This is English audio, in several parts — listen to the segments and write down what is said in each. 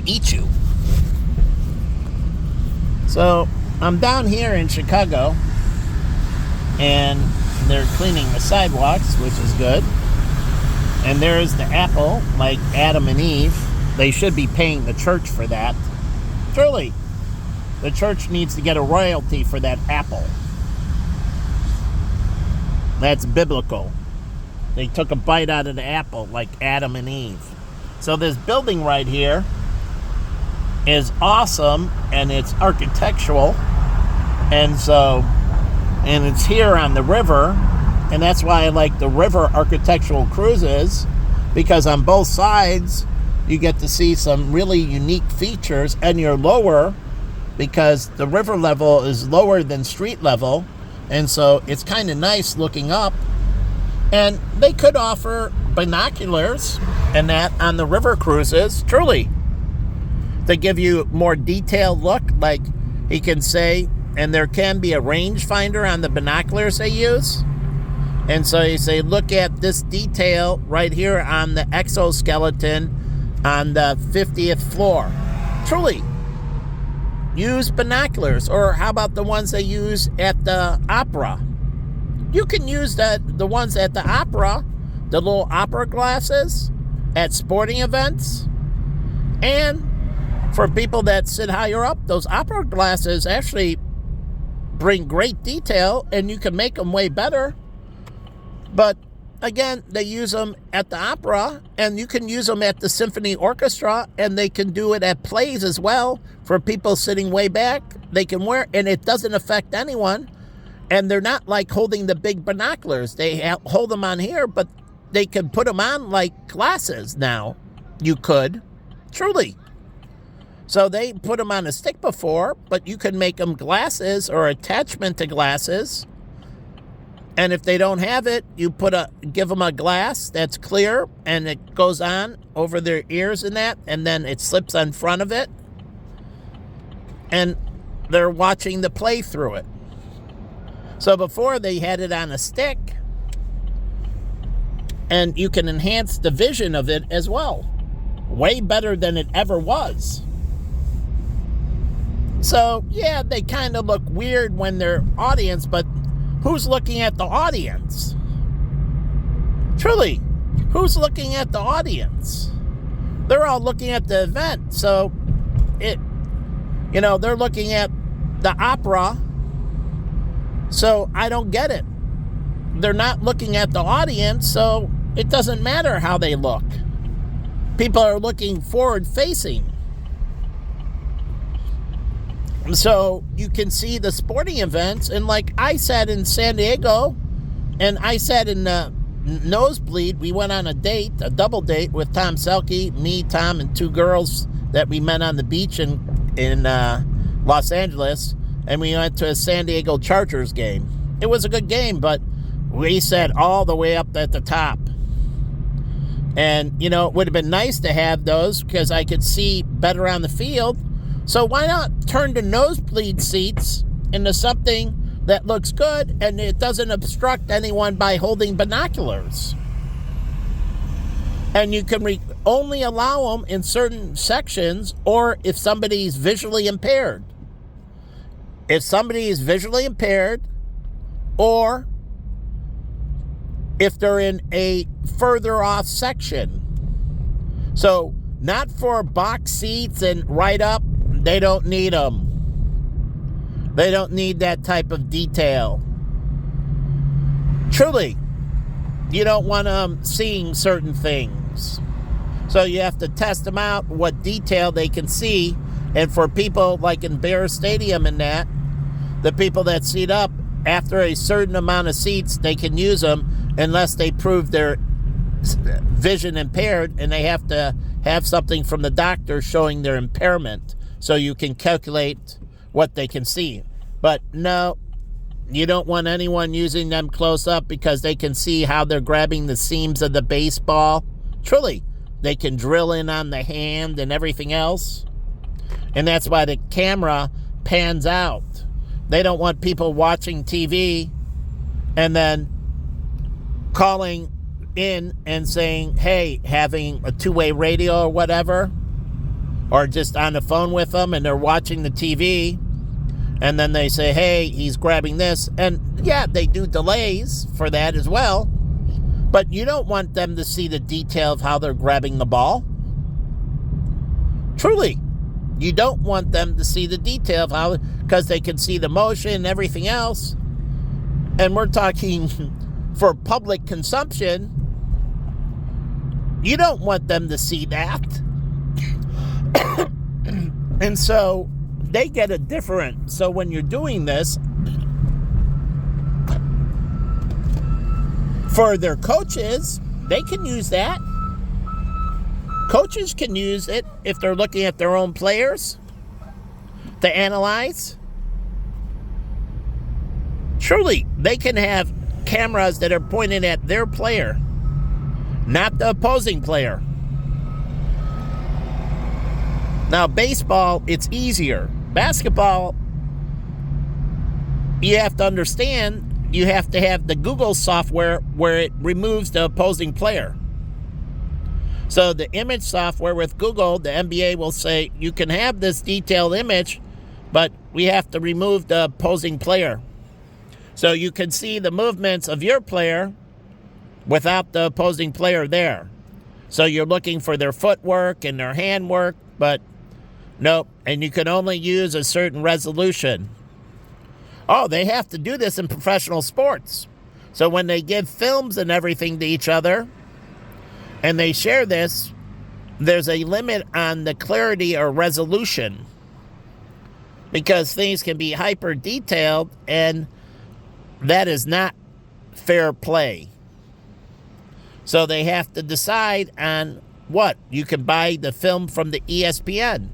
eat you. So I'm down here in Chicago, and they're cleaning the sidewalks, which is good. And there's the apple, like Adam and Eve. They should be paying the church for that. Truly, the church needs to get a royalty for that apple. That's biblical. They took a bite out of the apple, like Adam and Eve. So this building right here is awesome, and it's architectural, and it's here on the river, and that's why I like the river architectural cruises, because on both sides you get to see some really unique features, and you're lower because the river level is lower than street level, and so it's kind of nice looking up. And they could offer binoculars and that on the river cruises, truly. They give you more detailed look, like he can say, and there can be a rangefinder on the binoculars they use. And so you say, look at this detail right here on the exoskeleton on the 50th floor. Truly, use binoculars. Or how about the ones they use at the opera? You can use the ones at the opera, the little opera glasses at sporting events. And for people that sit higher up, those opera glasses actually bring great detail, and you can make them way better. But again, they use them at the opera, and you can use them at the symphony orchestra, and they can do it at plays as well for people sitting way back. They can wear, and it doesn't affect anyone. And they're not like holding the big binoculars. They hold them on here, but they can put them on like glasses now. You could, truly. So they put them on a stick before, but you can make them glasses or attachment to glasses. And if they don't have it, you give them a glass that's clear, and it goes on over their ears and that, and then it slips on front of it. And they're watching the play through it. So before, they had it on a stick, and you can enhance the vision of it as well. Way better than it ever was. So, yeah, they kind of look weird when they're audience, but who's looking at the audience? Truly, who's looking at the audience? They're all looking at the event, so they're looking at the opera. So I don't get it. They're not looking at the audience, so it doesn't matter how they look. People are looking forward facing. So you can see the sporting events, and like I sat in San Diego, and I sat in the nosebleed. We went on a double date with Tom Selke, me, Tom, and two girls that we met on the beach in Los Angeles. And we went to a San Diego Chargers game. It was a good game, but we sat all the way up at the top. And, it would have been nice to have those because I could see better on the field. So why not turn the nosebleed seats into something that looks good and it doesn't obstruct anyone by holding binoculars? And you can only allow them in certain sections, or if somebody's visually impaired. If somebody is visually impaired, or if they're in a further off section. So not for box seats and right up, they don't need them. They don't need that type of detail. Truly, you don't want them seeing certain things. So you have to test them out, what detail they can see. And for people like in Bear Stadium and that, the people that seat up, after a certain amount of seats, they can use them unless they prove they're vision impaired, and they have to have something from the doctor showing their impairment so you can calculate what they can see. But no, you don't want anyone using them close up because they can see how they're grabbing the seams of the baseball. Truly, they can drill in on the hand and everything else. And that's why the camera pans out. They don't want people watching TV and then calling in and saying, hey, having a two-way radio or whatever. or just on the phone with them and they're watching the TV, and then they say, hey, he's grabbing this. And yeah, they do delays for that as well. But you don't want them to see the detail of how they're grabbing the ball. Truly, you don't want them to see the detail of how, because they can see the motion and everything else. And we're talking for public consumption. You don't want them to see that. And so they get a different. So when you're doing this, for their coaches, they can use that. Coaches can use it if they're looking at their own players to analyze. Surely they can have cameras that are pointed at their player, not the opposing player. Now, baseball, it's easier. Basketball, you have to understand, you have to have the Google software where it removes the opposing player. So the image software with Google, the NBA will say, you can have this detailed image, but we have to remove the opposing player. So you can see the movements of your player without the opposing player there. So you're looking for their footwork and their handwork, but nope. And you can only use a certain resolution. Oh, they have to do this in professional sports. So when they give films and everything to each other, and they share this, there's a limit on the clarity or resolution, because things can be hyper detailed, and that is not fair play. So they have to decide on what. You can buy the film from the ESPN.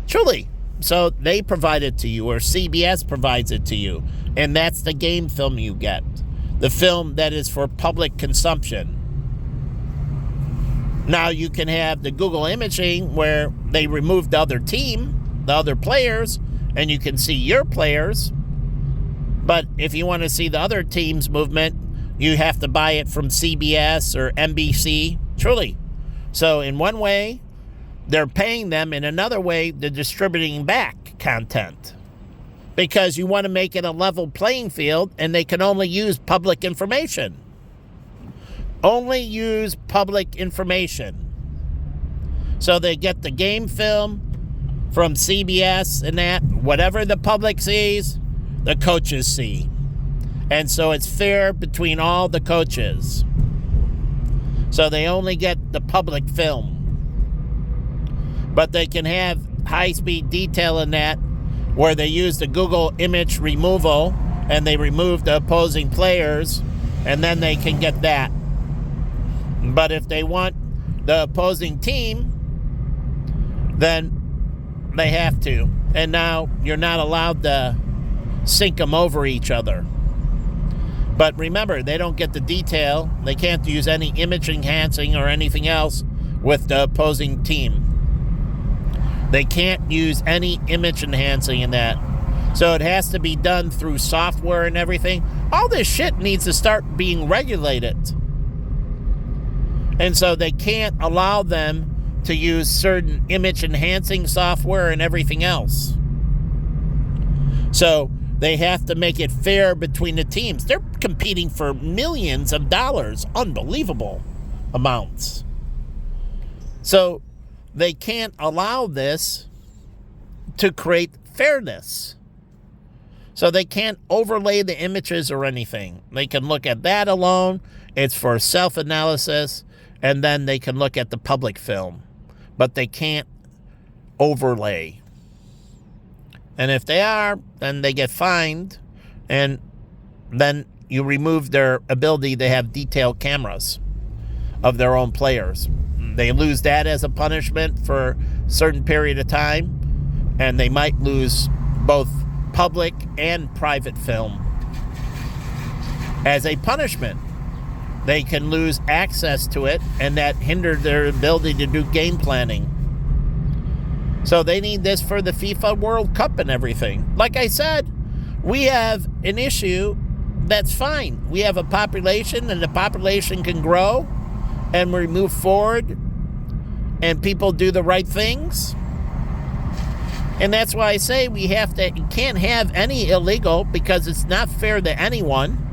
Truly. So they provide it to you, or CBS provides it to you. And that's the game film you get. The film that is for public consumption. Now you can have the Google imaging where they remove the other team, the other players, and you can see your players. But if you want to see the other team's movement, you have to buy it from CBS or NBC. Truly. So in one way, they're paying them. In another way, they're distributing back content. Because you want to make it a level playing field, and they can only use public information. Only use public information. So they get the game film from CBS and that. Whatever the public sees, the coaches see. And so it's fair between all the coaches. So they only get the public film. But they can have high-speed detail in that, where they use the Google image removal, and they remove the opposing players, and then they can get that. But if they want the opposing team, then they have to. And now you're not allowed to sync them over each other. But remember, they don't get the detail. They can't use any image enhancing or anything else with the opposing team. They can't use any image enhancing in that. So it has to be done through software and everything. All this shit needs to start being regulated. And so they can't allow them to use certain image enhancing software and everything else. So they have to make it fair between the teams. They're competing for millions of dollars. Unbelievable amounts. So they can't allow this to create fairness. So they can't overlay the images or anything. They can look at that alone. It's for self-analysis. And then they can look at the public film. But they can't overlay. And if they are, then they get fined. And then you remove their ability to have detailed cameras of their own players. They lose that as a punishment for a certain period of time. And they might lose both public and private film as a punishment. They can lose access to it, and that hindered their ability to do game planning. So they need this for the FIFA World Cup and everything. Like I said, we have an issue that's fine. We have a population, and the population can grow, and we move forward and people do the right things. And that's why I say you can't have any illegal, because it's not fair to anyone.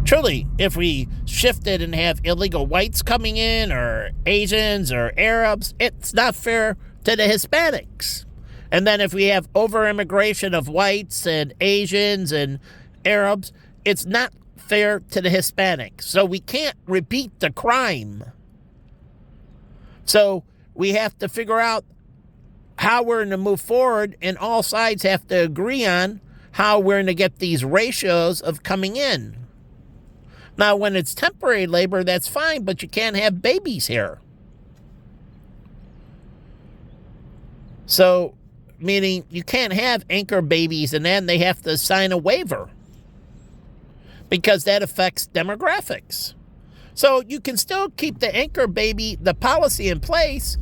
Truly, if we shifted and have illegal whites coming in, or Asians or Arabs, it's not fair to the Hispanics. And then if we have over-immigration of whites and Asians and Arabs, it's not fair to the Hispanics. So we can't repeat the crime. So we have to figure out how we're going to move forward, and all sides have to agree on how we're going to get these ratios of coming in. Now, when it's temporary labor, that's fine, but you can't have babies here. So, meaning you can't have anchor babies and then they have to sign a waiver, because that affects demographics. So you can still keep the anchor baby, the policy in place,